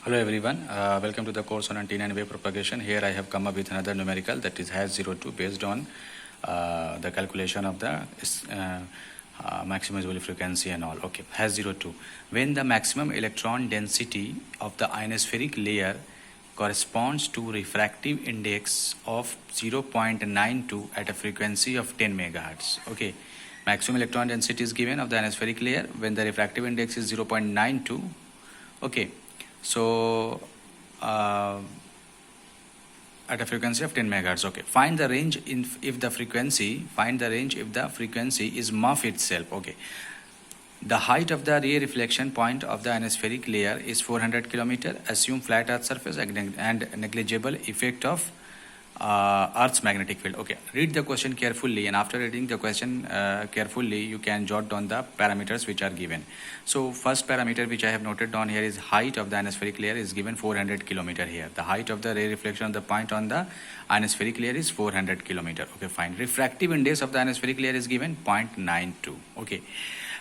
Hello everyone, welcome to the course on antenna and wave propagation. Here I have come up with another numerical that is has 02 based on the calculation of the maximum visible frequency and all. Okay, has 02. When the maximum electron density of the ionospheric layer corresponds to refractive index of 0.92 at a frequency of 10 megahertz. Okay, maximum electron density is given of the ionospheric layer when the refractive index is 0.92. Okay. So at a frequency of 10 megahertz. Okay, find the range if the frequency is MUF itself. Okay, the height of the ray reflection point of the ionospheric layer is 400 kilometer. Assume flat earth surface and negligible effect of Earth's magnetic field. Okay, read the question carefully, and after reading the question carefully, you can jot down the parameters which are given. So first parameter which I have noted down here is height of the ionospheric layer is given 400 kilometer here. The height of the ray reflection of the point on the ionospheric layer is 400 kilometer. Okay, fine. Refractive index of the ionospheric layer is given 0.92. Okay,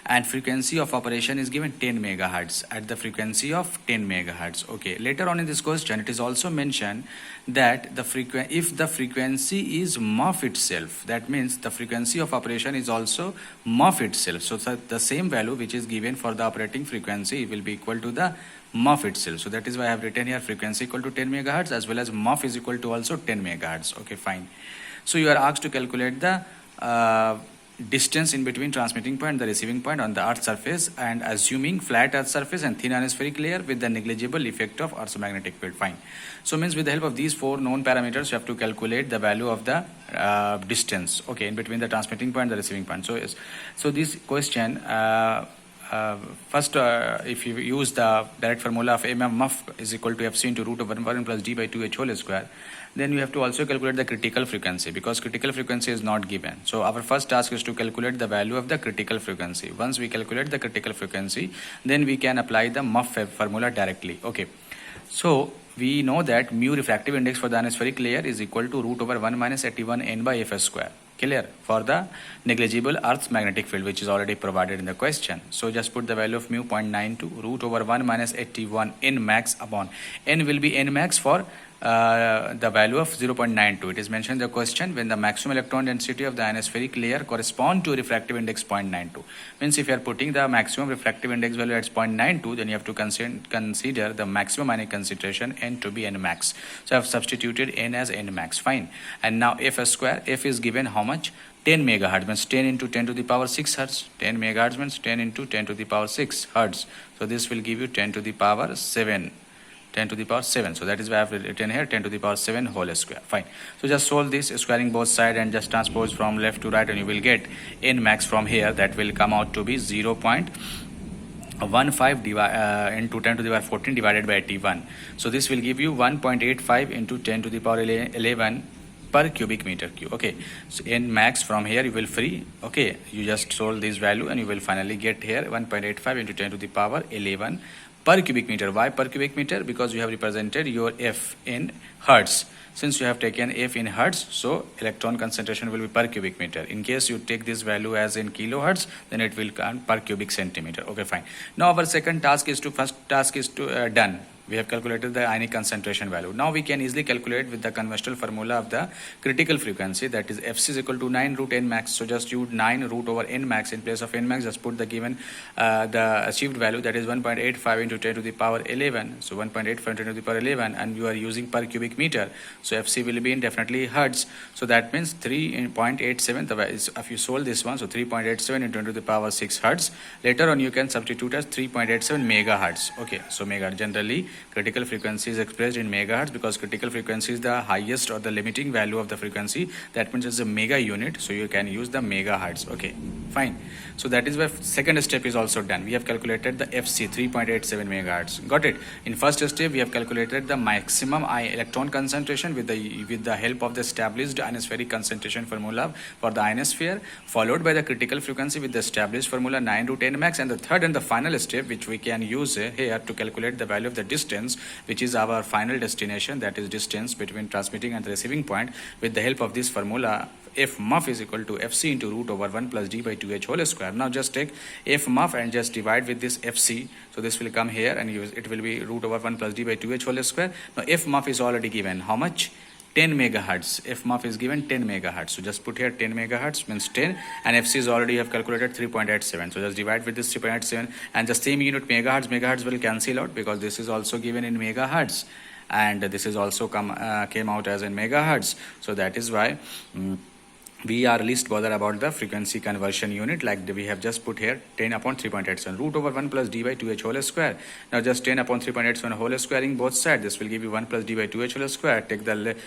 and frequency of operation is given 10 megahertz at the frequency of 10 megahertz. Okay, later on in this question it is also mentioned that if the frequency is MUF itself, that means the frequency of operation is also MUF itself. So the same value which is given for the operating frequency will be equal to the MUF itself. So that is why I have written here frequency equal to 10 megahertz as well as MUF is equal to also 10 megahertz. Okay, fine. So you are asked to calculate the distance in between transmitting point and the receiving point on the earth surface, and assuming flat earth surface and thin ionospheric layer with the negligible effect of earth's magnetic field. Fine. So means with the help of these four known parameters you have to calculate the value of the distance, okay, in between the transmitting point and the receiving point. So yes, so this question first if you use the direct formula of MUF is equal to FC into root over 1 plus D by 2H whole square, then you have to also calculate the critical frequency, because critical frequency is not given. So our first task is to calculate the value of the critical frequency. Once we calculate the critical frequency, then we can apply the MUF formula directly. Okay, so we know that mu refractive index for the ionospheric layer is equal to root over 1 minus 81 n by Fs square. Clear? For the negligible Earth's magnetic field, which is already provided in the question. So just put the value of mu 0.92 root over 1 minus 81 n max upon n will be n max for the value of 0.92. It is mentioned in the question when the maximum electron density of the ionospheric layer correspond to refractive index 0.92. Means if you are putting the maximum refractive index value at 0.92, then you have to consider the maximum ionic concentration n to be n max. So I have substituted n as n max. Fine. And now F square, F is given how much? 10 megahertz means 10 into 10 to the power 6 hertz. 10 megahertz means 10 into 10 to the power 6 hertz. So this will give you 10 to the power 7. 10 to the power 7. So that is why I have written here 10 to the power 7 whole square. Fine. So just solve this, squaring both sides and just transpose from left to right, and you will get n max from here. That will come out to be 0.15 into 10 to the power 14 divided by 81. So this will give you 1.85 into 10 to the power 11 per cubic meter cube. Okay, so n max from here you will free. Okay, you just solve this value and you will finally get here 1.85 into 10 to the power 11 per cubic meter. Why per cubic meter? Because you have represented your F in hertz. Since you have taken F in hertz, so electron concentration will be per cubic meter. In case you take this value as in kilohertz, then it will come per cubic centimeter. Okay, fine. Now our second task is to done. We have calculated the ionic concentration value. Now we can easily calculate with the conventional formula of the critical frequency, that is Fc is equal to 9 root n max. So just use 9 root over n max in place of n max. Just put the given the achieved value, that is 1.85 into 10 to the power 11. So 1.85 into 10 to the power 11, and you are using per cubic meter. So Fc will be in definitely hertz. So that means 3.87. If you solve this one, so 3.87 into 10 to the power 6 hertz. Later on you can substitute as 3.87 megahertz. Okay, so megahertz generally critical frequency is expressed in megahertz, because critical frequency is the highest or the limiting value of the frequency. That means it's a mega unit, so you can use the megahertz. Okay, fine. So that is why second step is also done. We have calculated the FC 3.87 megahertz. Got it? In first step we have calculated the maximum electron concentration with the help of the established ionospheric concentration formula for the ionosphere, followed by the critical frequency with the established formula 9 root n max, and the third and the final step which we can use here to calculate the value of the distance distance, which is our final destination, that is distance between transmitting and the receiving point. With the help of this formula, f muff is equal to fc into root over 1 plus d by 2h whole square. Now just take f muff and just divide with this fc. So this will come here and it will be root over 1 plus d by 2h whole square. Now f muff is already given. How much? 10 megahertz. F muff is given 10 megahertz. So just put here 10 megahertz means 10, and FC is already have calculated 3.87. So just divide with this 3.87, and the same unit megahertz. Megahertz will cancel out because this is also given in megahertz, and this is also came out as in megahertz. So that is why we are least bothered about the frequency conversion unit, like we have just put here 10 upon 3.87 root over 1 plus d by 2h whole square. Now just 10 upon 3.87 whole squaring both sides. This will give you 1 plus d by 2h whole square. Take the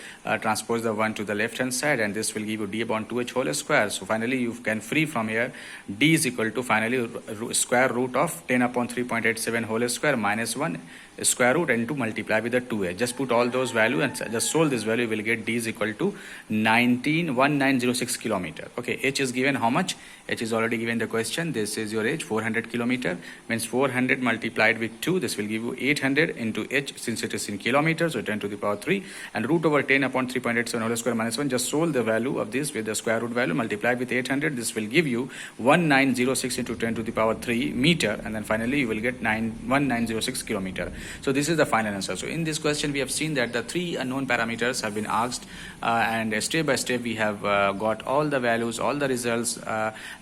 transpose the 1 to the left hand side, and this will give you d upon 2h whole square. So finally you can free from here d is equal to finally square root of 10 upon 3.87 whole square minus 1 square root and to multiply with the 2h. Just put all those value and just solve this value. You will get d is equal to 1906 kilometer. Okay, h is given how much? H is already given the question. This is your h, 400 kilometer, means 400 multiplied with 2. This will give you 800 into h, since it is in kilometers, so 10 to the power 3, and root over 10 upon 3.87 whole square minus 1. Just solve the value of this with the square root value multiplied with 800. This will give you 1906 into 10 to the power 3 meter, and then finally you will get 1906 kilometer. So this is the final answer. So in this question we have seen that the 3 unknown parameters have been asked, and step by step we have got all the values, all the results,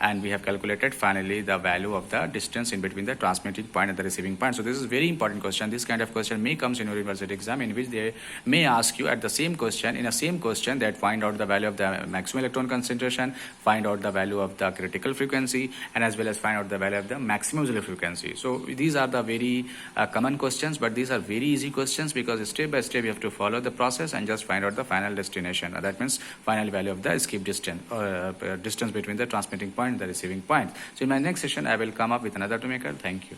and we have calculated finally the value of the distance in between the transmitting point and the receiving point. So this is a very important question. This kind of question may comes in your university exam, in which they may ask you at the same question, in a same question, that find out the value of the maximum electron concentration, find out the value of the critical frequency, and as well as find out the value of the maximum auxiliary frequency. So these are the very common questions, but these are very easy questions because step by step you have to follow the process and just find out the final destination. That means final value of the escape distance, or distance between the transmitting point and the receiving point. So in my next session I will come up with another tool maker. Thank you.